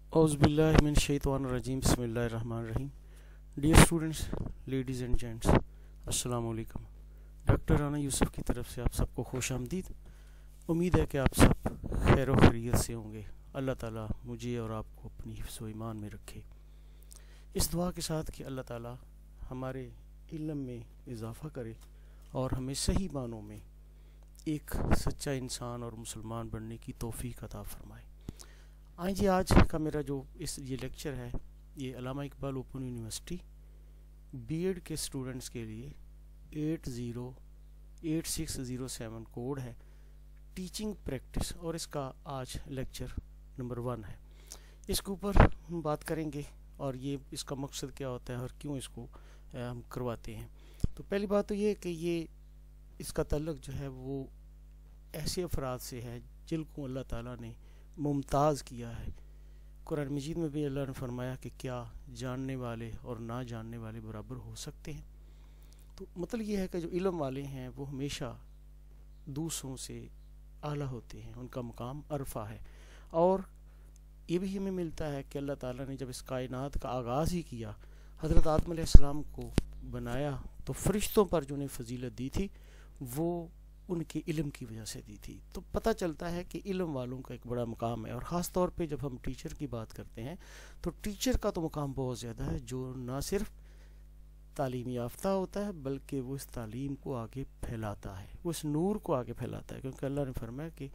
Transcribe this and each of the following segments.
औज़ुबिल्लाहि मिनश्शैतानिर्रजीम बिस्मिल्लाहिर्रहमानिर्रहीम। Dear students, ladies and gents, अस्सलाम वालेकुम। डॉक्टर राना यूसुफ की तरफ से आप सबको खुश आमदीद। उम्मीद है कि आप सब खैर व खैरियत से होंगे। अल्लाह ताला मुझे और आपको अपनी हिफ्ज़ व ईमान में रखे। इस दुआ के साथ कि अल्लाह ताला हमारे इल्म में इजाफ़ा करे और हमें सही मानों में एक सच्चा इंसान और मुसलमान बनने की तौफ़ीक अता फ़रमाए। आए जी, आज का मेरा जो ये लेक्चर है, ये अल्लामा इकबाल ओपन यूनिवर्सिटी बीएड के स्टूडेंट्स के लिए 808607 कोड है, टीचिंग प्रैक्टिस, और इसका आज लेक्चर नंबर 1 है। इसके ऊपर हम बात करेंगे और ये इसका मकसद क्या होता है और क्यों इसको हम करवाते हैं। तो पहली बात तो ये कि ये इसका ताल्लुक़ जो है वो ऐसे अफराद से है जिनको अल्लाह ताला ने मुमताज़ किया है। कुरान मजीद में भी अल्लाह ने फरमाया कि क्या जानने वाले और ना जानने वाले बराबर हो सकते हैं। तो मतलब ये है कि जो इल्म वाले हैं वो हमेशा दूसरों से आला होते हैं, उनका मुकाम अरफा है। और ये भी हमें मिलता है कि अल्लाह ताला ने जब इस कायनात का आगाज़ ही किया, हज़रत आदम अलैहिस्सलाम को बनाया, तो फ़रिश्तों पर जो उन्हें फजीलत दी थी वो उनके इल्म की वजह से दी थी। तो पता चलता है कि इल्म वालों का एक बड़ा मुकाम है। और ख़ास तौर पे जब हम टीचर की बात करते हैं तो टीचर का तो मुकाम बहुत ज़्यादा है, जो ना सिर्फ तालीम याफ्ता होता है बल्कि वो इस तालीम को आगे फैलाता है, वो इस नूर को आगे फैलाता है। क्योंकि अल्लाह ने फरमाया कि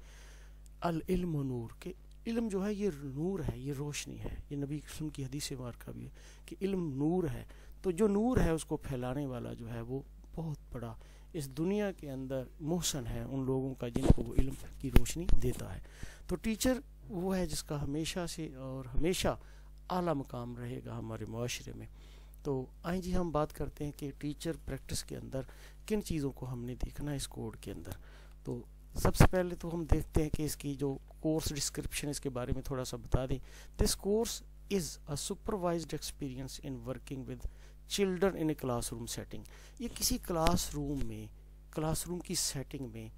अल इल्म नूर, के इल्म जो है ये नूर है, ये रोशनी है। ये नबी वसल्लम की हदीस मुबारका भी है कि इल्म नूर है। तो जो नूर है उसको फैलाने वाला जो है वो बहुत बड़ा इस दुनिया के अंदर मोहसन है उन लोगों का जिनको वो इल्म की रोशनी देता है। तो टीचर वो है जिसका हमेशा से और हमेशा आला मकाम रहेगा हमारे मुआशरे में। तो आइए जी, हम बात करते हैं कि टीचर प्रैक्टिस के अंदर किन चीज़ों को हमने देखना है इस कोड के अंदर। तो सबसे पहले तो हम देखते हैं कि इसकी जो कोर्स डिस्क्रिप्शन, इसके बारे में थोड़ा सा बता दें। This course is a supervised experience in working with children in a classroom setting. ये किसी क्लासरूम की सेटिंग में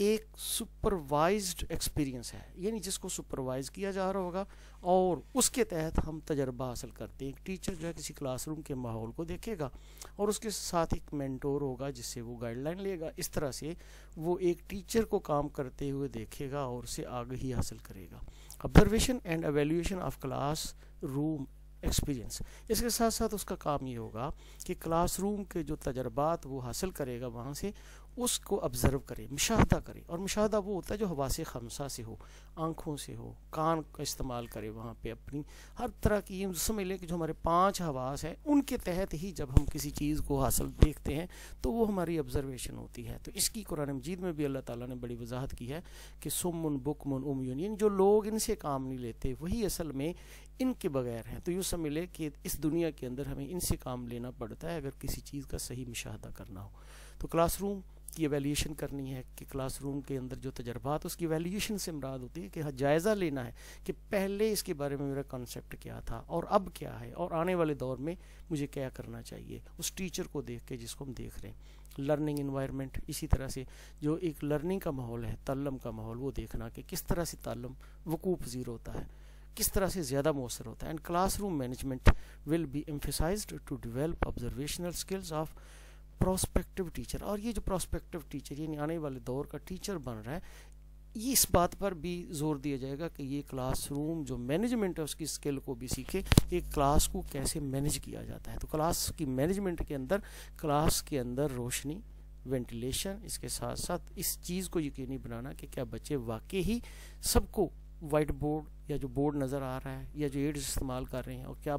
एक सुपरवाइज्ड एक्सपीरियंस है, यानी जिसको सुपरवाइज किया जा रहा होगा और उसके तहत हम तजर्बा हासिल करते हैं। एक टीचर जो है किसी क्लासरूम के माहौल को देखेगा और उसके साथ एक मेंटोर होगा जिससे वो गाइडलाइन लेगा। इस तरह से वो एक टीचर को काम करते हुए देखेगा और उसे आगाही हासिल करेगा। Observation and evaluation of class room experience, इसके साथ साथ उसका काम ये होगा कि क्लासरूम के जो तजर्बात वो हासिल करेगा वहाँ से उसको ऑब्ज़र्व करे, मुशाहदा करे। और मुशाहदा वो होता है जो हवासे खमसा से हो, आँखों से हो, कान का इस्तेमाल करे, वहाँ पे अपनी हर तरह की ये समझ लें कि जो हमारे 5 हवास हैं उनके तहत ही जब हम किसी चीज़ को हासिल देखते हैं तो वो हमारी ऑब्जर्वेशन होती है। तो इसकी कुरान मजीद में भी अल्लाह ताला ने बड़ी वजाहत की है कि सुम्मुन बुकमुन उम्युन, यानी जो लोग इनसे काम नहीं लेते वही असल में इनके बगैर हैं। तो यूँ समझ लें कि इस दुनिया के अंदर हमें इनसे काम लेना पड़ता है अगर किसी चीज़ का सही मुशाहदा करना हो। तो क्लासरूम की एवेल्यूएशन करनी है कि क्लासरूम के अंदर जो तजर्बात, उसकी एवेल्यूएशन से मुराद होती है कि जायज़ा लेना है कि पहले इसके बारे में मेरा कॉन्सेप्ट क्या था और अब क्या है और आने वाले दौर में मुझे क्या करना चाहिए उस टीचर को देख के जिसको हम देख रहे हैं। लर्निंग इन्वायरमेंट, इसी तरह से जो एक लर्निंग का माहौल है, ताल्लुम का माहौल, वो देखना कि किस तरह से ताल्लुम वकूफ़ पज़ीर होता है, किस तरह से ज़्यादा मौसर होता है। And classroom management will be emphasized to develop observational skills of prospective teacher. और ये जो प्रोस्पेक्टिव टीचर यानी आने वाले दौर का टीचर बन रहा है, ये इस बात पर भी जोर दिया जाएगा कि ये क्लासरूम जो मैनेजमेंट है उसकी स्किल को भी सीखे, एक क्लास को कैसे मैनेज किया जाता है। तो क्लास की मैनेजमेंट के अंदर क्लास के अंदर रोशनी, वेंटिलेशन, इसके साथ साथ इस चीज़ को यकीनी बनाना कि क्या बच्चे वाकई ही सबको वाइट बोर्ड या जो बोर्ड नज़र आ रहा है या जो एड्स इस्तेमाल कर रहे हैं और क्या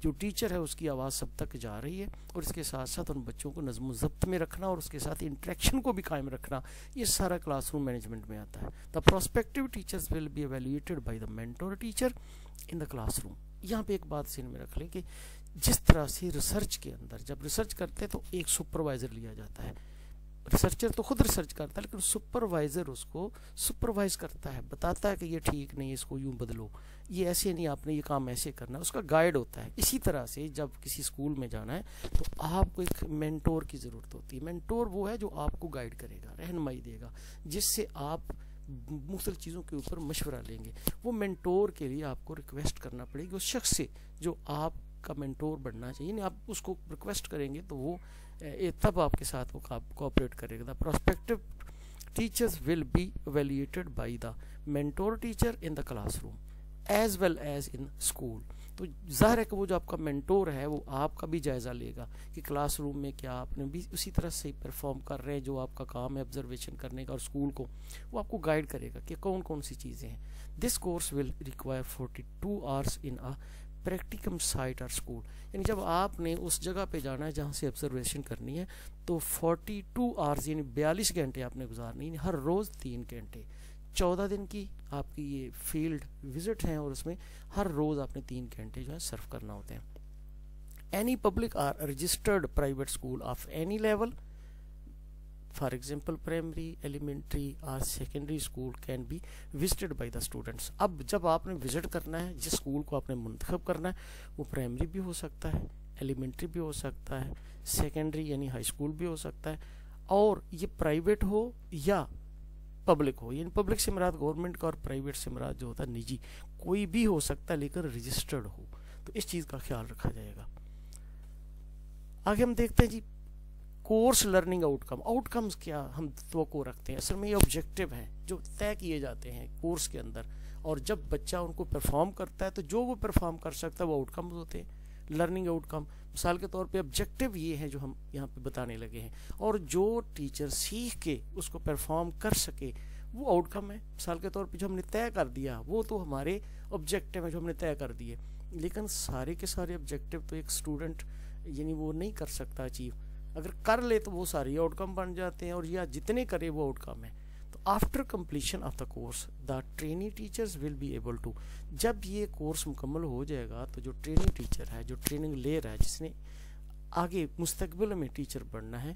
जो टीचर है उसकी आवाज़ सब तक जा रही है, और इसके साथ साथ उन बच्चों को नज़्म ज़ब्त में रखना और उसके साथ इंटरेक्शन को भी कायम रखना, ये सारा क्लासरूम मैनेजमेंट में आता है। The prospective teachers will be evaluated by the mentor teacher in the classroom. यहाँ पे एक बात सीन में रख लें कि जिस तरह से रिसर्च के अंदर जब रिसर्च करते हैं तो एक सुपरवाइज़र लिया जाता है। रिसर्चर तो खुद रिसर्च करता है लेकिन सुपरवाइज़र उसको सुपरवाइज करता है, बताता है कि ये ठीक नहीं है, इसको यूँ बदलो, ये ऐसे नहीं, आपने ये काम ऐसे करना है, उसका गाइड होता है। इसी तरह से जब किसी स्कूल में जाना है तो आपको एक मेंटोर की ज़रूरत होती है। मेंटोर वो है जो आपको गाइड करेगा, रहनुमाई देगा, जिससे आप मुख्तलिफ चीज़ों के ऊपर मशवरा लेंगे। वो मेंटोर के लिए आपको रिक्वेस्ट करना पड़ेगी उस शख्स से जो आपका मेंटोर बनना चाहिए, यानी आप उसको रिक्वेस्ट करेंगे तो वो तब आपके साथ वो कोऑपरेट करेगा। The prospective teachers will be evaluated by the mentor teacher in the classroom as well as in school. तो ज़ाहिर है कि वो जो आपका मेंटोर है वो आपका भी जायज़ा लेगा कि क्लासरूम में क्या आपने भी उसी तरह से परफॉर्म कर रहे हैं जो आपका काम है ऑब्जर्वेशन करने का, और स्कूल को वो आपको गाइड करेगा कि कौन कौन सी चीज़ें हैं। This course will require 42 hours in a practicum site और स्कूल, यानी जब आपने उस जगह पे जाना है जहाँ से ऑब्जर्वेशन करनी है तो 42 आवर्स यानी 42 घंटे आपने गुजारनी है, हर रोज़ 3 घंटे। 14 दिन की आपकी ये फील्ड विजिट हैं और उसमें हर रोज़ आपने 3 घंटे जो है सर्व करना होते हैं। Any public or registered private school of any level, for example primary, elementary और secondary school can be visited by the students. अब जब आपने विजिट करना है, जिस स्कूल को आपने मुंतखब करना है, वो प्राइमरी भी हो सकता है, एलिमेंट्री भी हो सकता है, सेकेंडरी यानी हाई स्कूल भी हो सकता है, और ये प्राइवेट हो या पब्लिक हो, यानी पब्लिक से मुराद गवर्नमेंट का और प्राइवेट से मुराद जो होता है निजी, कोई भी हो सकता है लेकर रजिस्टर्ड हो। तो इस चीज़ का ख्याल रखा जाएगा। आगे हम देखते हैं जी कोर्स लर्निंग आउटकम। आउटकम्स क्या हम तो रखते हैं, असल में ये ऑब्जेक्टिव हैं जो तय किए जाते हैं कोर्स के अंदर, और जब बच्चा उनको परफॉर्म करता है तो जो वो परफॉर्म कर सकता है वो आउटकम्स होते हैं, लर्निंग आउटकम। मिसाल के तौर पे ऑब्जेक्टिव ये है जो हम यहाँ पे बताने लगे हैं, और जो टीचर सीख के उसको परफॉर्म कर सके वो आउटकम है। मिसाल के तौर पे जो हमने तय कर दिया वो तो हमारे ऑब्जेक्टिव है जो हमने तय कर दिए, लेकिन सारे के सारे ऑब्जेक्टिव तो एक स्टूडेंट यानी वो नहीं कर सकता अचीव, अगर कर ले तो वो सारे आउटकम बन जाते हैं, और या जितने करे वो आउटकम है। तो after completion of the course the trainee teachers will be able to, जब ये कोर्स मुकम्मल हो जाएगा तो जो ट्रेनिंग टीचर है, जो ट्रेनिंग ले रहा है, जिसने आगे मुस्तकबिल में टीचर बनना है,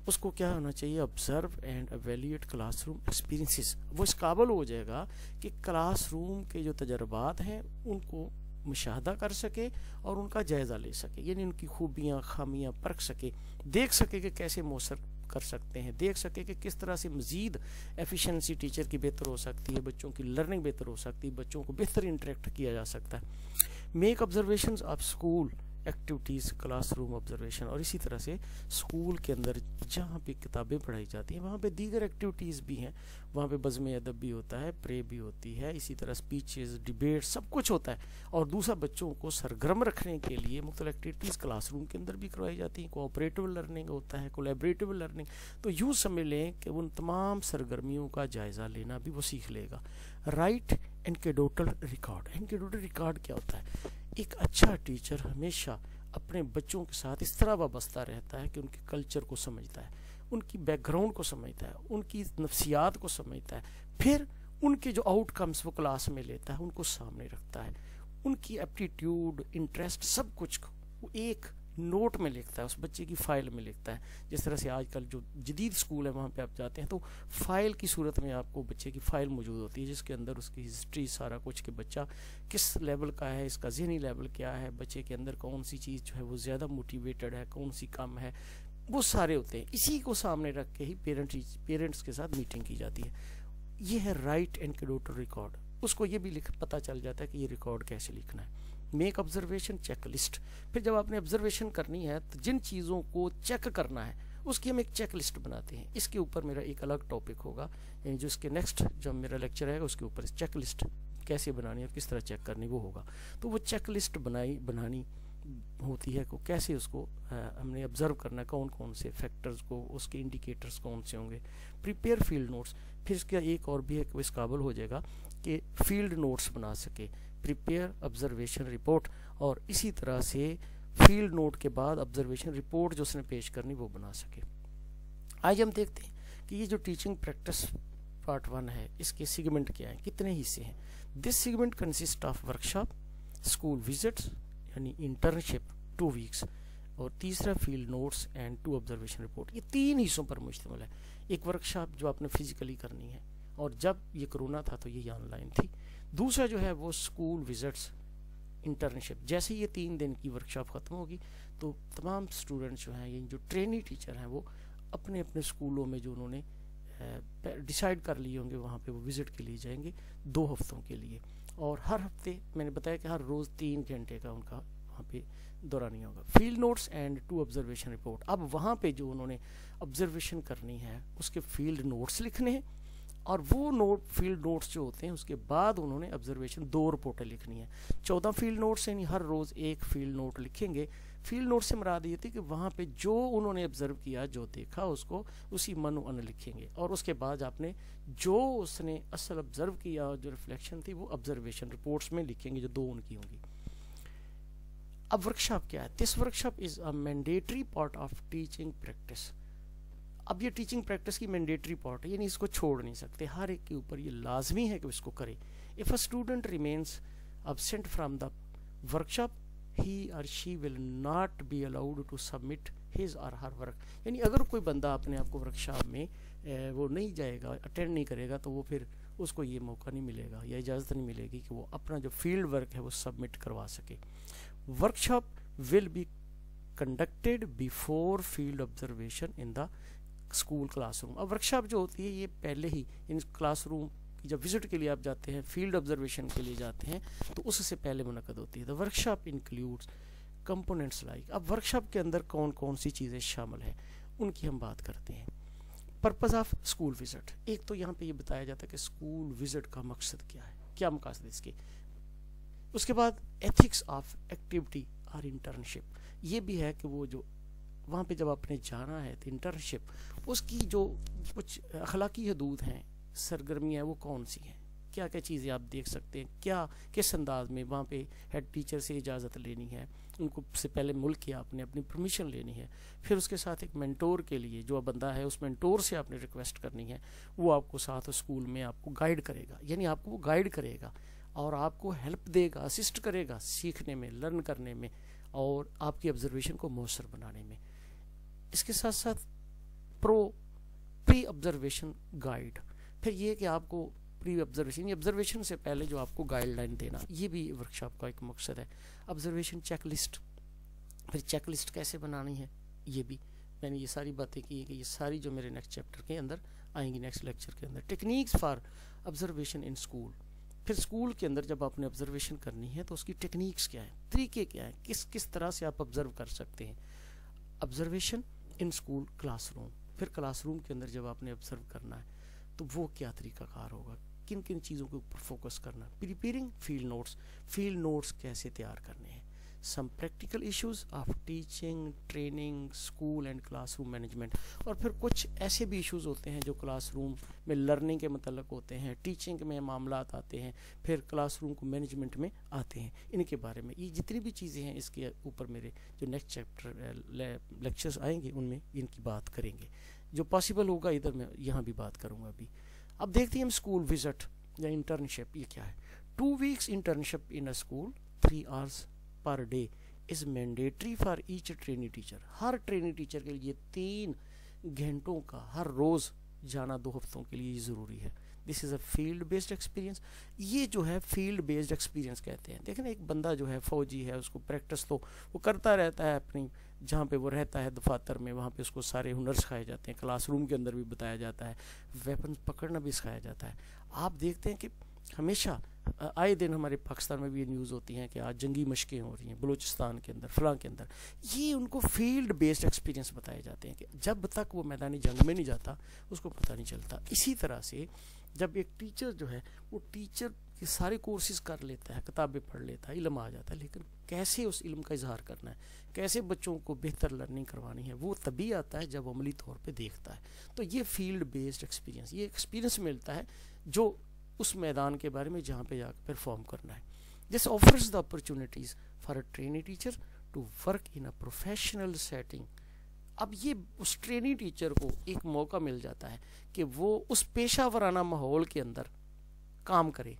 उसको क्या होना चाहिए, observe and evaluate classroom experiences. वो इस काबिल हो जाएगा कि क्लासरूम के जो तजर्बात हैं उनको मुशाहदा कर सके और उनका जायज़ा ले सके, यानी उनकी खूबियाँ खामियाँ परख सके, देख सके कि कैसे मौसर कर सकते हैं, देख सके कि किस तरह से मज़ीद एफिशिएंसी टीचर की बेहतर हो सकती है, बच्चों की लर्निंग बेहतर हो सकती है, बच्चों को बेहतर इंटरेक्ट किया जा सकता है। Make observations of school activities classroom observation, और इसी तरह से स्कूल के अंदर जहाँ पे किताबें पढ़ाई जाती हैं वहाँ पे दीगर एक्टिविटीज़ भी हैं, वहाँ पे बज़्म अदब भी होता है, प्रे भी होती है, इसी तरह स्पीचेस, डिबेट सब कुछ होता है, और दूसरा बच्चों को सरगर्म रखने के लिए मुख्तलिफ एक्टिविटीज़ क्लासरूम के अंदर भी करवाई जाती हैं। कोऑपरेटिव लर्निंग होता है, कोलैबोरेटिव लर्निंग। तो यूँ समझ लें कि उन तमाम सरगर्मियों का जायज़ा लेना भी वो सीख लेगा। Right anecdotal record. Anecdotal record क्या होता है, एक अच्छा टीचर हमेशा अपने बच्चों के साथ इस तरह वाबस्ता रहता है कि उनके कल्चर को समझता है, उनकी बैकग्राउंड को समझता है, उनकी नफ्सियात को समझता है, फिर उनके जो आउटकम्स वो क्लास में लेता है उनको सामने रखता है, उनकी एप्टीट्यूड, इंटरेस्ट, सब कुछ वो एक नोट में लिखता है, उस बच्चे की फ़ाइल में लिखता है। जिस तरह से आजकल जो जदीद स्कूल है वहाँ पे आप जाते हैं तो फ़ाइल की सूरत में आपको बच्चे की फ़ाइल मौजूद होती है, जिसके अंदर उसकी हिस्ट्री सारा कुछ, कि बच्चा किस लेवल का है, इसका ज़हनी लेवल क्या है, बच्चे के अंदर कौन सी चीज़ जो है वो ज़्यादा मोटिवेटेड है, कौन सी कम है, वो सारे होते हैं। इसी को सामने रख के ही पेरेंट्स के साथ मीटिंग की जाती है। ये है राइट एनकेडोटल रिकॉर्ड। उसको ये भी पता चल जाता है कि ये रिकॉर्ड कैसे लिखना है। Make observation checklist. फिर जब आपने ऑब्जर्वेशन करनी है तो जिन चीज़ों को चेक करना है उसकी हम एक चेक लिस्ट बनाते हैं। इसके ऊपर मेरा एक अलग टॉपिक होगा, यानी जो इसके नेक्स्ट जब मेरा लेक्चर आएगा उसके ऊपर चेक लिस्ट कैसे बनानी और किस तरह चेक करनी वो होगा। तो वो चेक लिस्ट बनानी होती है को कैसे उसको हमने ऑब्जर्व करना है, कौन कौन से फैक्टर्स को, उसके इंडिकेटर्स कौन से होंगे। Prepare field notes. फिर इसका एक और भी है कि इस काबिल हो जाएगा कि फील्ड नोट्स बना सके। प्रिपेयर ऑब्जर्वेशन रिपोर्ट, और इसी तरह से फील्ड नोट के बाद ऑब्जर्वेशन रिपोर्ट जो उसने पेश करनी वो बना सके। आज हम देखते हैं कि ये जो टीचिंग प्रैक्टिस पार्ट 1 है इसके सेगमेंट क्या है, कितने हिस्से हैं। This segment consist of workshop, school visits यानी इंटर्नशिप 2 वीक्स, और तीसरा field notes and 2 observation report. ये 3 हिस्सों पर मुश्तमिल है। एक वर्कशॉप जो आपने फिजिकली करनी है, और जब ये कोरोना था तो ये ऑनलाइन थी। दूसरा जो है वो स्कूल विजिट्स, इंटर्नशिप। जैसे ये 3 दिन की वर्कशॉप ख़त्म होगी तो तमाम स्टूडेंट्स जो हैं, ये जो ट्रेनी टीचर हैं, वो अपने अपने स्कूलों में जो उन्होंने डिसाइड कर लिए होंगे वहाँ पे वो विज़िट के लिए जाएंगे 2 हफ्तों के लिए। और हर हफ्ते मैंने बताया कि हर रोज़ 3 घंटे का उनका वहाँ पे दौरानिया होगा। Field notes and 2 observation report. अब वहाँ पे जो उन्होंने ऑब्जर्वेशन करनी है उसके फील्ड नोट्स लिखने हैं, और वो फील्ड नोट्स जो होते हैं उसके बाद उन्होंने ऑब्जर्वेशन 2 रिपोर्टें लिखनी है। 14 फील्ड नोट्स यानी हर रोज़ एक फील्ड नोट लिखेंगे। फील्ड नोट से मुराद ये थी कि वहाँ पे जो उन्होंने ऑब्जर्व किया, जो देखा, उसको उसी मनो अन लिखेंगे, और उसके बाद आपने जो उसने असल ऑब्जर्व किया, जो रिफ्लेक्शन थी, वो ऑब्जर्वेशन रिपोर्ट्स में लिखेंगे जो 2 उनकी होंगी। अब वर्कशॉप क्या है? This workshop is a mandatory part of teaching practice. अब ये टीचिंग प्रैक्टिस की मैंडेटरी पार्ट है, यानी इसको छोड़ नहीं सकते, हर एक के ऊपर ये लाजमी है कि इसको करे। If a student remains absent from the workshop, he or she will not be allowed to submit his or her work। यानी अगर कोई बंदा अपने आप को वर्कशॉप में वो नहीं जाएगा, अटेंड नहीं करेगा, तो वो फिर उसको ये मौका नहीं मिलेगा या इजाज़त नहीं मिलेगी कि वो अपना जो फील्ड वर्क है वो सबमिट करवा सके। Workshop will be conducted before field observation in the school classroom. अब वर्कशॉप जो होती है ये पहले ही इन क्लासरूम जब विजिट के लिए आप जाते हैं, फील्ड ऑब्जर्वेशन के लिए जाते हैं, तो उससे पहले मुनक़द होती है। The workshop includes components like. अब वर्कशॉप के अंदर कौन कौन सी चीज़ें शामिल हैं उनकी हम बात करते हैं। पर्पज़ ऑफ स्कूल विजिट, एक तो यहाँ पे ये बताया जाता है कि स्कूल विजिट का मकसद क्या है, क्या मकसद है इसके। उसके बाद एथिक्स ऑफ एक्टिविटी और इंटर्नशिप, ये भी है कि वो जो वहाँ पे जब आपने जाना है तो इंटर्नशिप, उसकी जो कुछ अखलाकी हदूद हैं, सरगर्मियाँ, वो कौन सी हैं, क्या क्या चीज़ें आप देख सकते हैं, क्या किस अंदाज में वहाँ पे हेड टीचर से इजाज़त लेनी है, उनको से पहले मुल्क की आपने अपनी परमिशन लेनी है। फिर उसके साथ एक मेंटोर के लिए जो बंदा है उस मेंटोर से आपने रिक्वेस्ट करनी है, वो आपको साथ स्कूल में आपको गाइड करेगा, यानी आपको वो गाइड करेगा और आपको हेल्प देगा, असिस्ट करेगा सीखने में, लर्न करने में और आपकी ऑब्जर्वेशन को मौसर बनाने में। इसके साथ साथ प्री ऑब्जर्वेशन गाइड, फिर ये कि आपको प्री ऑब्जर्वेशन, ये ऑब्जर्वेशन से पहले जो आपको गाइडलाइन देना, ये भी वर्कशॉप का एक मकसद है। ऑब्जर्वेशन चेकलिस्ट, फिर चेकलिस्ट कैसे बनानी है, ये भी मैंने ये सारी बातें की है कि ये सारी जो मेरे नेक्स्ट चैप्टर के अंदर आएंगी, नेक्स्ट लेक्चर के अंदर। Techniques for observation in school, फिर स्कूल के अंदर जब आपने ऑब्जर्वेशन करनी है तो उसकी टेक्निक्स क्या है, तरीके क्या है, किस किस तरह से आप ऑब्जर्व कर सकते हैं। ऑब्जर्वेशन इन स्कूल क्लासरूम, फिर क्लासरूम के अंदर जब आपने ऑब्जर्व करना है तो वो क्या तरीकाकार होगा, किन किन चीज़ों के ऊपर फोकस करना है। Preparing field notes, field notes कैसे तैयार करने हैं। Some practical issues of teaching, training, school and classroom management, और फिर कुछ ऐसे भी इश्यूज होते हैं जो क्लासरूम में लर्निंग के मतलब होते हैं, टीचिंग में मामलात आते हैं, फिर क्लासरूम को मैनेजमेंट में आते हैं। इनके बारे में ये जितनी भी चीज़ें हैं इसके ऊपर मेरे जो नेक्स्ट चैप्टर लेक्चर्स आएंगे उनमें इनकी बात करेंगे, जो पॉसिबल होगा इधर मैं यहाँ भी बात करूँगा अभी। अब देखते हैं हम स्कूल विजिट या इंटर्नशिप, ये क्या है। 2 weeks internship in a school, 3 hours per day is mandatory for each trainee teacher. Her trainee teacher के लिए 3 घंटों का हर रोज़ जाना 2 हफ्तों के लिए ज़रूरी है। This is a field based experience, ये जो है फील्ड बेस्ड एक्सपीरियंस कहते हैं। देखें एक बंदा जो है फौजी है, उसको प्रैक्टिस तो वो करता रहता है अपनी जहाँ पे वो रहता है दफातर में, वहाँ पे उसको सारे हुनर सिखाए जाते हैं, क्लासरूम के अंदर भी बताया जाता है, वेपन पकड़ना भी सिखाया जाता है। आप देखते हैं कि हमेशा आए दिन हमारे पाकिस्तान में भी ये न्यूज़ होती हैं कि आज जंगी मशकें हो रही हैं बलूचिस्तान के अंदर, फलां के अंदर। ये उनको फील्ड बेस्ड एक्सपीरियंस बताए जाते हैं कि जब तक वो मैदानी जंग में नहीं जाता उसको पता नहीं चलता। इसी तरह से जब एक टीचर जो है वो टीचर के सारे कोर्सेज कर लेता है, किताबें पढ़ लेता है, इल्म आ जाता है, लेकिन कैसे उस इल्म का इजहार करना है, कैसे बच्चों को बेहतर लर्निंग करवानी है, वो तभी आता है जब अमली तौर पे देखता है। तो ये फील्ड बेस्ड एक्सपीरियंस, ये एक्सपीरियंस मिलता है जो उस मैदान के बारे में जहाँ पे जाकर परफॉर्म करना है। This offers the opportunities for a trainee teacher to work in a professional setting. अब ये उस ट्रेनी टीचर को एक मौका मिल जाता है कि वो उस पेशा वराना माहौल के अंदर काम करे,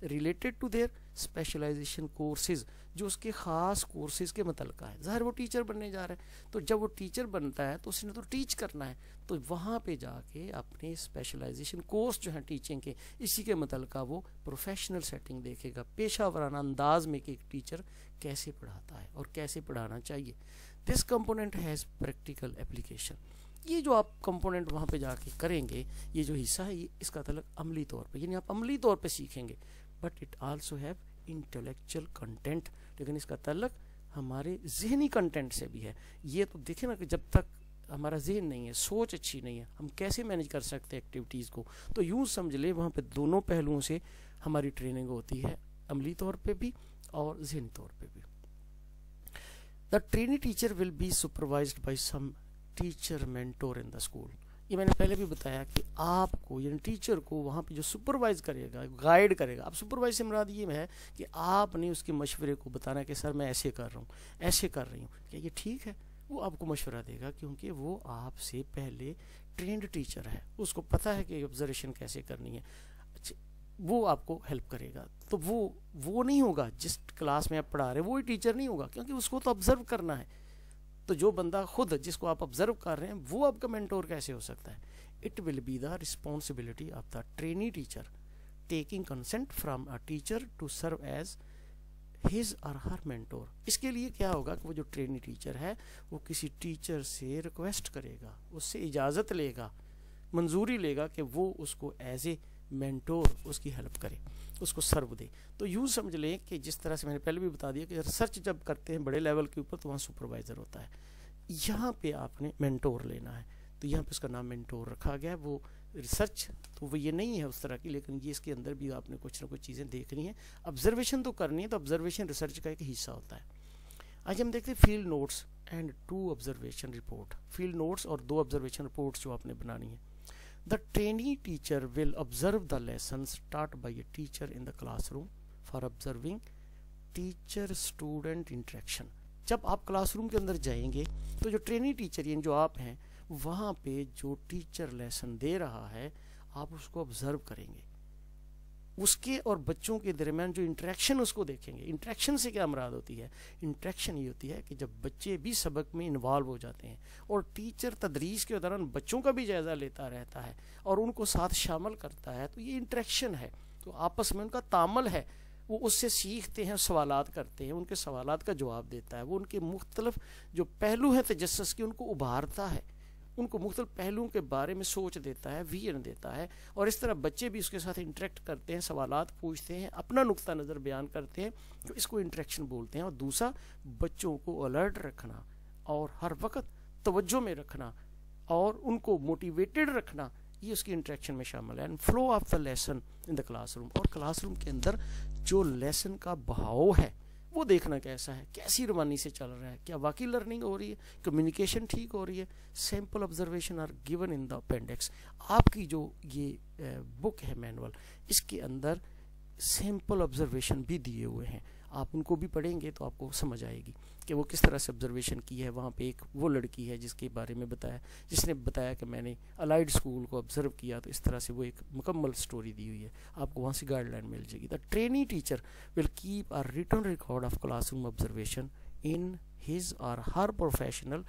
related to their specialization courses, जो उसके ख़ास कोर्सेज के मतलब है। ज़ाहिर वो टीचर बनने जा रहा है, तो जब वो टीचर बनता है तो उसने तो टीच करना है, तो वहाँ पे जाके अपने स्पेशलाइजेशन कोर्स जो हैं टीचिंग के, इसी के मतलब का वो प्रोफेशनल सेटिंग देखेगा, पेशा वराना अंदाज में कि एक टीचर कैसे पढ़ाता है और कैसे पढ़ाना चाहिए। This component has practical application. ये जो आप कंपोनेंट वहाँ पे जाके करेंगे, ये जो हिस्सा है ये इसका तल्लक अमली तौर पे, यानी आप अमली तौर पे सीखेंगे। But it also have intellectual content, लेकिन इसका तल्लक हमारे जहनी कंटेंट से भी है। ये तो देखे ना कि जब तक हमारा जहन नहीं है, सोच अच्छी नहीं है, हम कैसे मैनेज कर सकते हैं एक्टिविटीज़ को। तो यूँ समझ ले वहाँ पे दोनों पहलुओं से हमारी ट्रेनिंग होती है, अमली तौर पे भी और जहनी तौर पे भी। The trainee teacher will be supervised by some teacher mentor in the school. ये मैंने पहले भी बताया कि आपको यानी टीचर को वहाँ पे जो सुपरवाइज करेगा, गाइड करेगा। अब सुपरवाइज से मुराद ये है कि आपने उसके मशवरे को बताना कि सर मैं ऐसे कर रहा हूँ, ऐसे कर रही हूँ, क्या ये ठीक है? वो आपको मशवरा देगा, क्योंकि वो आपसे पहले ट्रेंड टीचर है, उसको पता है कि ऑब्जर्वेशन कैसे करनी है। अच्छा, वो आपको हेल्प करेगा। तो वो नहीं होगा जिस क्लास में आप पढ़ा रहे, वो ही टीचर नहीं होगा, क्योंकि उसको तो ऑब्जर्व करना है। तो जो बंदा खुद जिसको आप ऑब्जर्व कर रहे हैं वो आपका मेंटोर कैसे हो सकता है? It will be the responsibility of the trainee teacher taking consent from a teacher to serve as his or her mentor. इसके लिए क्या होगा कि वो जो ट्रेनी टीचर है वो किसी टीचर से रिक्वेस्ट करेगा, उससे इजाज़त लेगा, मंजूरी लेगा कि वो उसको एज ए मेंटोर उसकी हेल्प करे, उसको सर्व दे। तो यूँ समझ लें कि जिस तरह से मैंने पहले भी बता दिया कि रिसर्च जब करते हैं बड़े लेवल के ऊपर तो वहाँ सुपरवाइज़र होता है, यहाँ पे आपने मेंटोर लेना है। तो यहाँ पे उसका नाम मेंटोर रखा गया है। वो रिसर्च तो वो ये नहीं है उस तरह की, लेकिन ये इसके अंदर भी आपने कुछ ना कुछ चीज़ें देखनी है, ऑब्जर्वेशन तो करनी है। तो ऑब्जर्वेशन रिसर्च का एक हिस्सा होता है। आज हम देखते हैं field notes and 2 observation report. Field notes और 2 ऑब्जर्वेशन रिपोर्ट्स जो आपने बनानी है। The trainee teacher will observe the lessons taught by a teacher in the classroom for observing teacher-student interaction। जब आप क्लासरूम के अंदर जाएंगे तो जो ट्रेनी टीचर यानी जो आप हैं वहाँ पे जो टीचर लेसन दे रहा है आप उसको ऑब्जर्व करेंगे, उसके और बच्चों के दरमियान जो इंटरेक्शन उसको देखेंगे। इंटरेक्शन से क्या मुराद होती है? इंटरेक्शन ये होती है कि जब बच्चे भी सबक में इन्वॉल्व हो जाते हैं और टीचर तदरीस के दौरान बच्चों का भी जायज़ा लेता रहता है और उनको साथ शामिल करता है, तो ये इंटरेक्शन है। तो आपस में उनका तामल है, वो उससे सीखते हैं, सवालात करते हैं, उनके सवालात का जवाब देता है, वो उनके मुख्तलिफ जो पहलू हैं तजस्सुस के उनको उभारता है, उनको मुख्तलिफ पहलुओं के बारे में सोच देता है, विजन देता है। और इस तरह बच्चे भी उसके साथ इंटरेक्ट करते हैं, सवालात पूछते हैं, अपना नुक्ता नज़र बयान करते हैं, तो इसको इंटरेक्शन बोलते हैं। और दूसरा, बच्चों को अलर्ट रखना और हर वक्त तवज्जो में रखना और उनको मोटिवेटेड रखना, ये उसकी इंटरेक्शन में शामिल है। And flow of the lesson in the classroom, और क्लासरूम के अंदर जो लेसन का बहाव है वो देखना कैसा है, कैसी रवानी से चल रहा है, क्या वाकई लर्निंग हो रही है, कम्युनिकेशन ठीक हो रही है। Sample observation are given in the appendix. आपकी जो ये बुक है मैनुअल, इसके अंदर सैम्पल ऑब्जर्वेशन भी दिए हुए हैं, आप उनको भी पढ़ेंगे तो आपको समझ आएगी कि वो किस तरह से ऑब्जर्वेशन की है। वहाँ पे एक वो लड़की है जिसके बारे में बताया, जिसने बताया कि मैंने अलाइड स्कूल को ऑब्जर्व किया, तो इस तरह से वो एक मुकम्मल स्टोरी दी हुई है, आपको वहाँ से गाइडलाइन मिल जाएगी। The trainee teacher will keep a written record of classroom observation in his or her professional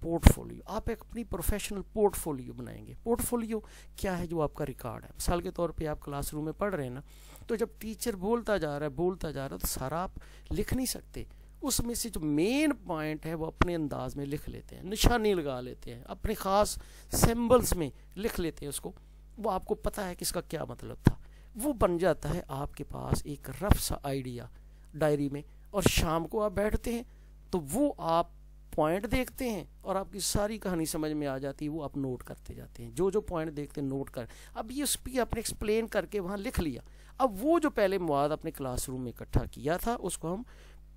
portfolio. आप एक अपनी प्रोफेशनल पोर्टफोलियो बनाएंगे। पोर्टफोलियो क्या है? जो आपका रिकॉर्ड है। मिसाल के तौर पे आप क्लासरूम में पढ़ रहे हैं ना, तो जब टीचर बोलता जा रहा है तो सारा आप लिख नहीं सकते, उसमें से जो मेन पॉइंट है वो अपने अंदाज में लिख लेते हैं, निशानी लगा लेते हैं, अपने ख़ास सिंबल्स में लिख लेते हैं उसको। वो आपको पता है कि इसका क्या मतलब था, वो बन जाता है आपके पास एक रफ सा आइडिया डायरी में। और शाम को आप बैठते हैं तो वो आप पॉइंट देखते हैं और आपकी सारी कहानी समझ में आ जाती है, वो आप नोट करते जाते हैं, जो जो पॉइंट देखते हैं नोट कर। अब ये उस पर आपने एक्सप्लेन करके वहाँ लिख लिया। अब वो जो पहले मवाद अपने क्लासरूम में इकट्ठा किया था उसको हम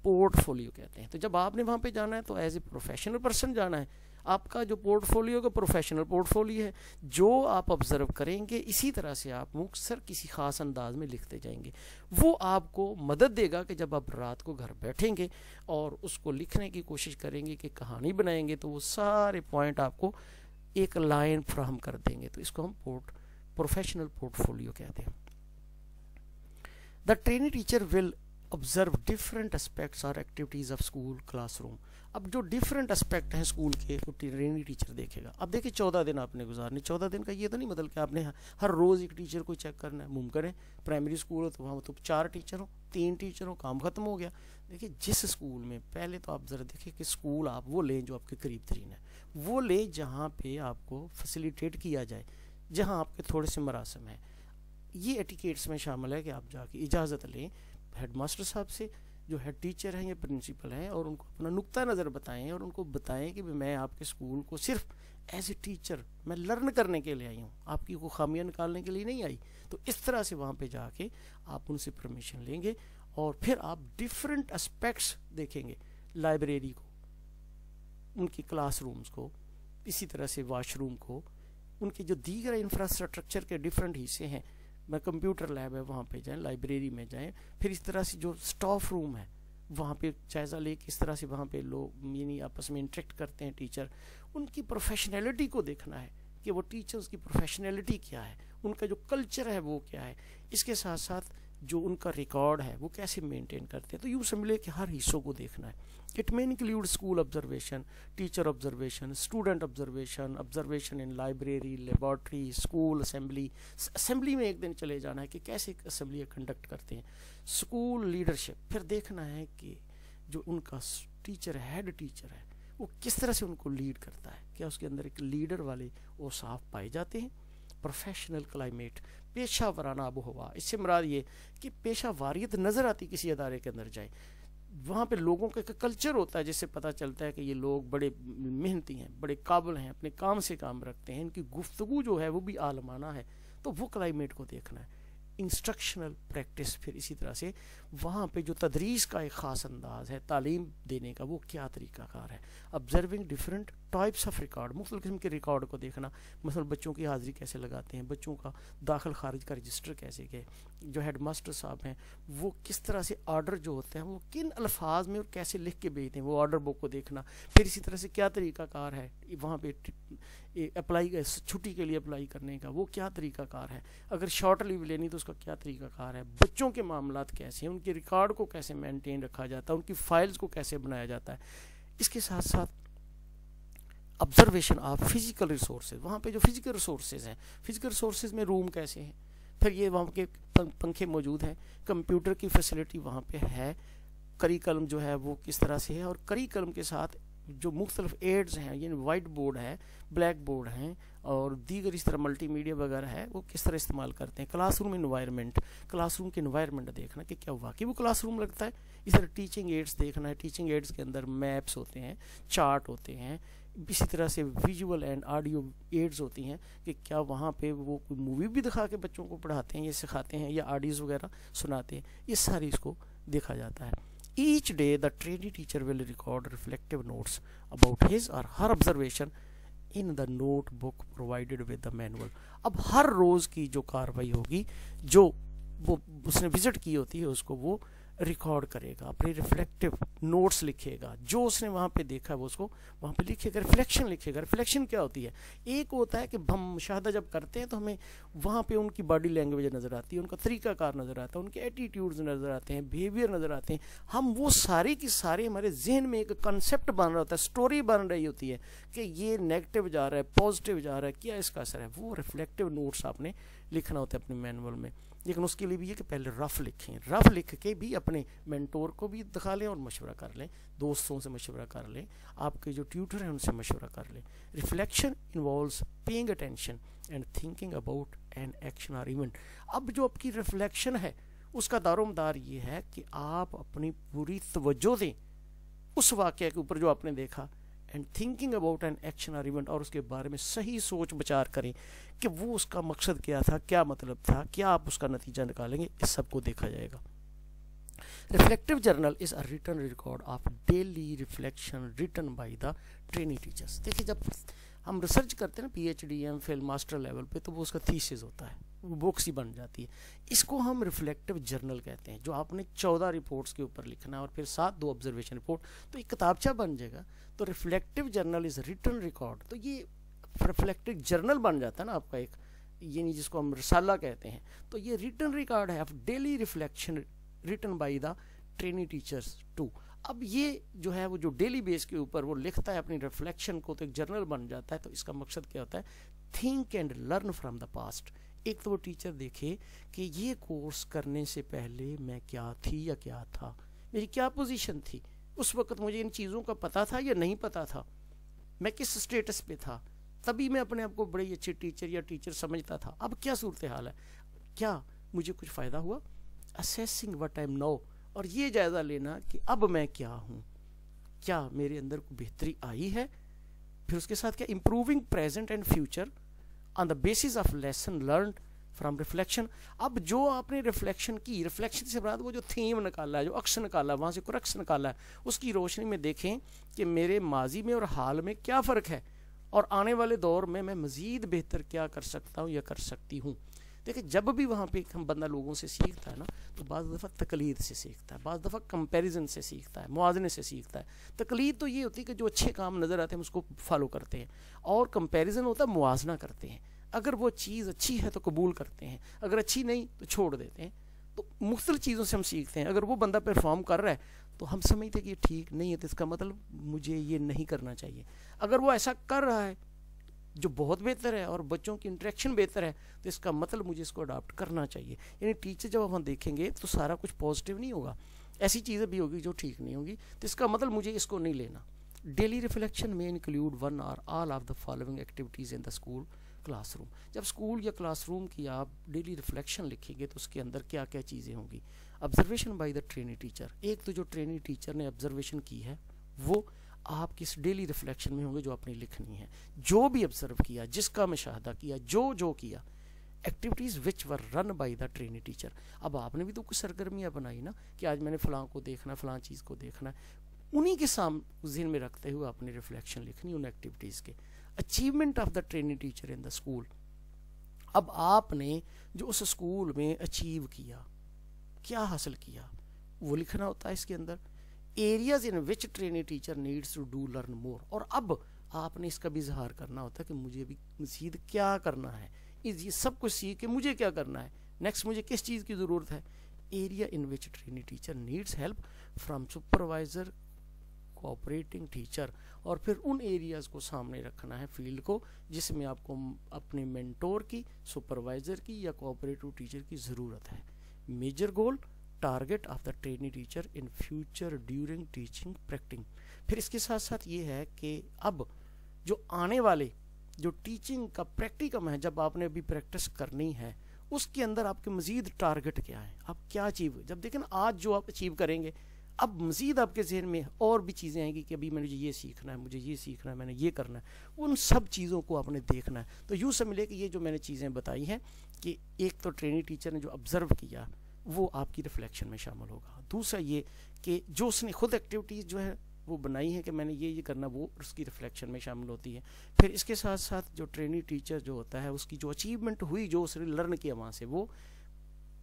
पोर्टफोलियो कहते हैं। तो जब आपने वहाँ पे जाना है तो एज ए प्रोफेशनल पर्सन जाना है, आपका जो पोर्टफोलियो का प्रोफेशनल पोर्टफोलियो है, जो आप ऑब्जर्व करेंगे इसी तरह से आप मुख्तसर किसी ख़ास अंदाज में लिखते जाएंगे। वो आपको मदद देगा कि जब आप रात को घर बैठेंगे और उसको लिखने की कोशिश करेंगे कि कहानी बनाएंगे, तो वो सारे पॉइंट आपको एक लाइन फ्राहम कर देंगे। तो इसको हम प्रोफेशनल पोर्टफोलियो कहते हैं। The trainee teacher will observe different aspects और एक्टिविटीज़ ऑफ स्कूल क्लासरूम। अब जो डिफरेंट एस्पेक्ट हैं स्कूल के वो ट्रेनी टीचर देखेगा। अब देखिए 14 दिन आपने गुजारने, 14 दिन का ये तो नहीं मतलब कि आपने हर रोज़ एक टीचर को चेक करना है। मुमकिन है प्राइमरी स्कूल हो तो वहाँ तो 4 टीचर हो, 3 टीचर हो, काम ख़त्म हो गया। देखिए जिस स्कूल में, पहले तो आप ज़रा देखिए कि स्कूल आप वो लें जो आपके करीब तरीन है, वो ले जहाँ पे आपको फैसिलिटेट किया जाए, जहाँ आपके थोड़े से मरासम हैं। ये एटिकेट्स में शामिल है कि आप जाके इजाज़त लें हेडमास्टर साहब से, जो हेड टीचर हैं या प्रिंसिपल हैं, और उनको अपना नुक्ता नज़र बताएं और उनको बताएं कि मैं आपके स्कूल को सिर्फ एज ए टीचर मैं लर्न करने के लिए आई हूँ, आपकी को खामियां निकालने के लिए नहीं आई। तो इस तरह से वहाँ पे जाके आप उनसे परमिशन लेंगे और फिर आप डिफरेंट एस्पेक्ट्स देखेंगे, लाइब्रेरी को, उनकी क्लासरूम्स को, इसी तरह से वॉशरूम को, उनके जो दीगर इंफ्रास्ट्रक्चर के डिफरेंट हिस्से हैं, मैं कंप्यूटर लैब है वहाँ पे जाएं, लाइब्रेरी में जाएं, फिर इस तरह से जो स्टाफ रूम है वहाँ पे जायज़ा ले किस तरह से वहाँ पे लोग यानी आपस में इंटरेक्ट करते हैं टीचर, उनकी प्रोफेशनैलिटी को देखना है कि वो टीचर्स की प्रोफेशनैलिटी क्या है, उनका जो कल्चर है वो क्या है, इसके साथ साथ जो उनका रिकॉर्ड है वो कैसे मेंटेन करते हैं। तो यूँ समझ के हर हिस्सों को देखना है। It may include school observation, teacher observation, student observation, observation in library, laboratory, school assembly में एक दिन चले जाना है कि कैसे असेंबली कंडक्ट करते हैं, स्कूल लीडरशिप, फिर देखना है कि जो उनका टीचर है, हेड टीचर है, वो किस तरह से उनको लीड करता है, क्या उसके अंदर एक लीडर वाले वो साफ पाए जाते हैं। प्रोफेशनल क्लाइमेट, पेशा वाराना आबो हवा, इससे मुराद ये कि पेशा वारियत नज़र आती किसी अदारे के अंदर जाए, वहाँ पे लोगों का कल्चर होता है जिससे पता चलता है कि ये लोग बड़े मेहनती हैं, बड़े काबिल हैं, अपने काम से काम रखते हैं, इनकी गुफ्तगू जो है वो भी आलमाना है। तो वो क्लाइमेट को देखना है। इंस्ट्रक्शनल प्रैक्टिस, फिर इसी तरह से वहाँ पे जो तदरीस का एक ख़ास अंदाज है तालीम देने का, वो क्या तरीक़ाकार है। Observing different types of record, मुख्तलिफ़ किस्म के रिकॉर्ड को देखना, मतलब बच्चों की हाज़िरी कैसे लगाते हैं, बच्चों का दाखिल खारिज का रजिस्टर कैसे गए, जो हेड मास्टर साहब हैं वो किस तरह से आर्डर जो होते हैं वो किन अल्फाज में और कैसे लिख के भेजते हैं, वो आर्डर बुक को देखना। फिर इसी तरह से क्या तरीक़ाकार है वहाँ पे अप्लाई, छुट्टी के लिए अप्लाई करने का वो क्या तरीक़ाकार है, अगर शॉर्ट लीव लेनी तो उसका क्या तरीक़ाकार है, बच्चों के मामलात कैसे हैं, उनके रिकॉर्ड को कैसे मेंटेन रखा जाता है, उनकी फाइल्स को कैसे बनाया जाता है। इसके साथ साथ ऑब्जर्वेशन ऑफ फिजिकल रिसोर्सेज, वहाँ पे जो फिजिकल रिसोर्सेज हैं, फिजिकल रिसोर्सेज में रूम कैसे हैं, फिर ये वहाँ के पंखे मौजूद हैं, कंप्यूटर की फैसिलिटी वहाँ पे है, करिकुलम जो है वो किस तरह से है, और करिकुलम के साथ जो मुख्तलिफ एड्स हैं, यानी वाइट बोर्ड है, ब्लैक बोर्ड हैं और दीगर इस तरह मल्टीमीडिया वगैरह है, वो किस तरह इस्तेमाल करते हैं। क्लासरूम इन्वायरमेंट, क्लासरूम के इन्वायरमेंट देखना कि क्या वाकई वो क्लासरूम लगता है। इस तरह टीचिंग एड्स देखना है, टीचिंग एड्स के अंदर मैप्स होते हैं, चार्ट होते हैं, इसी तरह से विजुअल एंड ऑडियो एड्स होती हैं कि क्या वहाँ पे वो कोई मूवी भी दिखा के बच्चों को पढ़ाते हैं या सिखाते हैं या ऑडियोज़ वगैरह सुनाते हैं, ये सारी इसको देखा जाता है। Each day the trainee teacher will record reflective notes about his or her observation in the notebook provided with the manual। अब हर रोज़ की जो कार्रवाई होगी, जो वो उसने विजिट की होती है उसको वो रिकॉर्ड करेगा, अपने रिफ्लेक्टिव नोट्स लिखेगा, जो उसने वहाँ पे देखा है वो उसको वहाँ पे लिखेगा, रिफ्लेक्शन लिखेगा। रिफ्लेक्शन क्या होती है, एक होता है कि हम मुशाहदा जब करते हैं तो हमें वहाँ पे उनकी बॉडी लैंग्वेज नज़र आती है, उनका तरीक़ाकार नज़र आता है, उनके एटीट्यूड्स नज़र आते हैं, बिहेवियर नज़र आते हैं, हम वो सारे की सारे हमारे जहन में एक कंसेप्ट बन रहा होता है, स्टोरी बन रही होती है कि ये नेगेटिव जा रहा है, पॉजिटिव जा रहा है, क्या इसका असर है, वो रिफ्लेक्टिव नोट्स आपने लिखना होता है अपने मैनुअल में। लेकिन उसके लिए भी ये कि पहले रफ़ लिखें, रफ़ लिख के भी अपने मेंटोर को भी दिखा लें और मशवरा कर लें, दोस्तों से मशवरा कर लें, आपके जो ट्यूटर हैं उनसे मशवरा कर लें। Reflection involves paying attention and thinking about an action और इवेंट। अब जो आपकी रिफ्लेक्शन है उसका दारोमदार ये है कि आप अपनी पूरी तवज्जो दें उस वाक़या के ऊपर जो आपने देखा, and thinking about an action और इवेंट, और उसके बारे में सही सोच विचार करें कि वो उसका मकसद क्या था, क्या मतलब था, क्या आप उसका नतीजा निकालेंगे, इस सब को देखा जाएगा। Reflective journal is a written record of daily reflection written by the trainee teachers. देखिए जब हम रिसर्च करते हैं ना PhD MPhil मास्टर लेवल पे, तो वो उसका थीसिस होता है, वो बुक्स ही बन जाती है। इसको हम रिफ्लेक्टिव जर्नल कहते हैं, जो आपने 14 रिपोर्ट्स के ऊपर लिखना है और फिर 2 ऑब्जर्वेशन रिपोर्ट, तो एक किताबचा बन जाएगा। तो reflective journal is written record, तो ये रिफ्लेक्टिव जर्नल बन जाता है ना आपका एक, यानी जिसको हम रिसाला कहते हैं। तो ये रिटन रिकॉर्ड है of daily reflection written by the trainee teachers too. अब ये जो है वो जो डेली बेस के ऊपर वो लिखता है अपनी रिफ्लेक्शन को, तो एक जर्नल बन जाता है। तो इसका मकसद क्या होता है, think and learn from the past. एक तो वो टीचर देखे कि ये कोर्स करने से पहले मैं क्या थी या क्या था, मेरी क्या पोजीशन थी, उस वक्त मुझे इन चीज़ों का पता था या नहीं पता था, मैं किस स्टेटस पे था, तभी मैं अपने आप को बड़ी अच्छी टीचर या टीचर समझता था। अब क्या सूरत हाल है, क्या मुझे कुछ फ़ायदा हुआ? Assessing what I am now, और ये जायज़ा लेना कि अब मैं क्या हूँ, क्या मेरे अंदर को बेहतरी आई है। फिर उसके साथ क्या, improving present and future on the basis of lesson learn from reflection. अब जो आपने रिफ्लेक्शन की, रिफ्लेक्शन से बाद वो जो थीम निकाला है, जो अक्स निकाला है, वहाँ से क्रक्स निकाला है, उसकी रोशनी में देखें कि मेरे माजी में और हाल में क्या फ़र्क है, और आने वाले दौर में मैं मज़ीद बेहतर क्या कर सकता हूँ या कर सकती हूँ। देखिए, जब भी वहाँ पे हम बंदा लोगों से सीखता है ना, तो बाज़ दफ़ा तकलीद से सीखता है, बाज़ दफ़ा कंपैरिजन से सीखता है, मुआवजे से सीखता है। तकलीद तो ये होती है कि जो अच्छे काम नज़र आते हैं हम उसको फॉलो करते हैं, और कंपैरिजन होता है मुआवजा करते हैं। अगर वो चीज़ अच्छी है तो कबूल करते हैं, अगर अच्छी नहीं तो छोड़ देते हैं। तो मुख्तलिफ चीज़ों से हम सीखते हैं। अगर वो बंदा परफॉर्म कर रहा है तो हम समझते हैं कि ये ठीक नहीं है, तो इसका मतलब मुझे ये नहीं करना चाहिए। अगर वो ऐसा कर रहा है जो बहुत बेहतर है और बच्चों की इंटरेक्शन बेहतर है, तो इसका मतलब मुझे इसको अडॉप्ट करना चाहिए। यानी टीचर जब हम देखेंगे तो सारा कुछ पॉजिटिव नहीं होगा, ऐसी चीज़ें भी होगी जो ठीक नहीं होगी, तो इसका मतलब मुझे इसको नहीं लेना। डेली रिफ्लेक्शन में इंक्लूड वन और all of the following activities in the school classroom. जब स्कूल या क्लासरूम की आप डेली रिफ्लेक्शन लिखेंगे तो उसके अंदर क्या क्या चीज़ें होंगी। Observation bye the trainee teacher, एक तो जो ट्रेनी टीचर ने ऑब्जर्वेशन की है वो आप किस डेली रिफ्लेक्शन में होंगे जो आपने लिखनी है। जो भी ऑब्जर्व किया, जिसका मुशाहदा किया, जो किया, activities which were run by the trainee teacher. अब आपने भी तो कुछ सरगर्मियाँ बनाई ना कि आज मैंने फ़लाँ को देखना, फ़लाँ चीज़ को देखना है, उन्हीं के सामने ज़हन में रखते हुए आपने रिफ्लेक्शन लिखनी उन एक्टिविटीज़ के। Achievement of the trainee teacher in the school, अब आपने जो उस स्कूल में अचीव किया, क्या हासिल किया, वो लिखना होता है इसके अंदर। Areas in which trainee teacher needs to do learn more, और अब आपने इसका भी इजहार करना होता है कि मुझे भी मज़ीद क्या करना है, ये सब कुछ सीख के मुझे क्या करना है, नेक्स्ट मुझे किस चीज़ की ज़रूरत है। Area in which trainee teacher needs help from supervisor cooperating teacher, और फिर उन एरियाज़ को सामने रखना है, फील्ड को, जिसमें आपको अपने मेंटोर की, सुपरवाइज़र की या कोऑपरेटिव टीचर की ज़रूरत है। Major goal, target of the trainee teacher in future during teaching practice. फिर इसके साथ साथ ये है कि अब जो आने वाले जो टीचिंग का प्रैक्टिकम है, जब आपने अभी प्रैक्टिस करनी है, उसके अंदर आपके मज़ीद टारगेट क्या है, आप क्या अचीव, जब देखें ना आज जो आप अचीव करेंगे, अब मज़ीद आपके जहन में और भी चीज़ें आएंगी कि अभी मुझे ये सीखना है, मुझे ये सीखना है, मैंने ये करना है, उन सब चीज़ों को आपने देखना है। तो यूँ समझिए कि ये जो मैंने चीज़ें बताई हैं कि एक तो ट्रेनी टीचर ने जो ऑब्ज़र्व किया वो आपकी रिफ्लेक्शन में शामिल होगा। दूसरा ये कि जो उसने खुद एक्टिविटीज़ जो है वो बनाई है कि मैंने ये करना, वो उसकी रिफ्लेक्शन में शामिल होती है। फिर इसके साथ साथ जो ट्रेनी टीचर जो होता है उसकी जो अचीवमेंट हुई, जो उसने लर्न किया वहाँ से, वो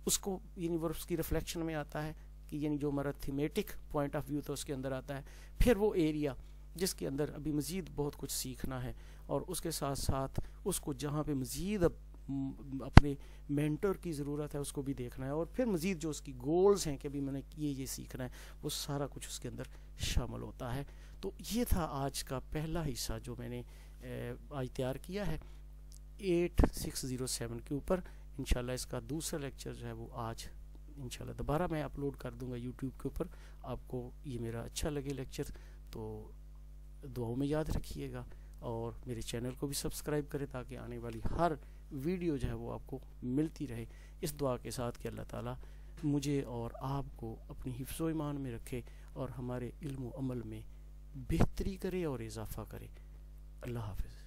उसको यानी वो उसकी रिफ्लेक्शन में आता है कि यानी जो हमारा थीमेटिक पॉइंट ऑफ व्यू तो उसके अंदर आता है। फिर वो एरिया जिसके अंदर अभी मज़ीद बहुत कुछ सीखना है, और उसके साथ साथ उसको जहाँ पे मज़ीद अपने मेंटर की ज़रूरत है उसको भी देखना है, और फिर मज़ीद जो उसकी गोल्स हैं कि अभी मैंने ये सीखना है, वो सारा कुछ उसके अंदर शामिल होता है। तो ये था आज का पहला हिस्सा जो मैंने आज तैयार किया है 8607 के ऊपर। इंशाल्लाह इसका दूसरा लेक्चर जो है वो आज इंशाल्लाह दोबारा मैं अपलोड कर दूंगा यूट्यूब के ऊपर। आपको ये मेरा अच्छा लगे लेक्चर तो दुआओं में याद रखिएगा, और मेरे चैनल को भी सब्सक्राइब करें ताकि आने वाली हर वीडियो जो है वो आपको मिलती रहे। इस दुआ के साथ कि अल्लाह ताला मुझे और आपको अपनी हिफ्ज़ो ईमान में रखे और हमारे इल्म व अमल में बेहतरी करे और इजाफ़ा करे। अल्लाह हाफ़िज़।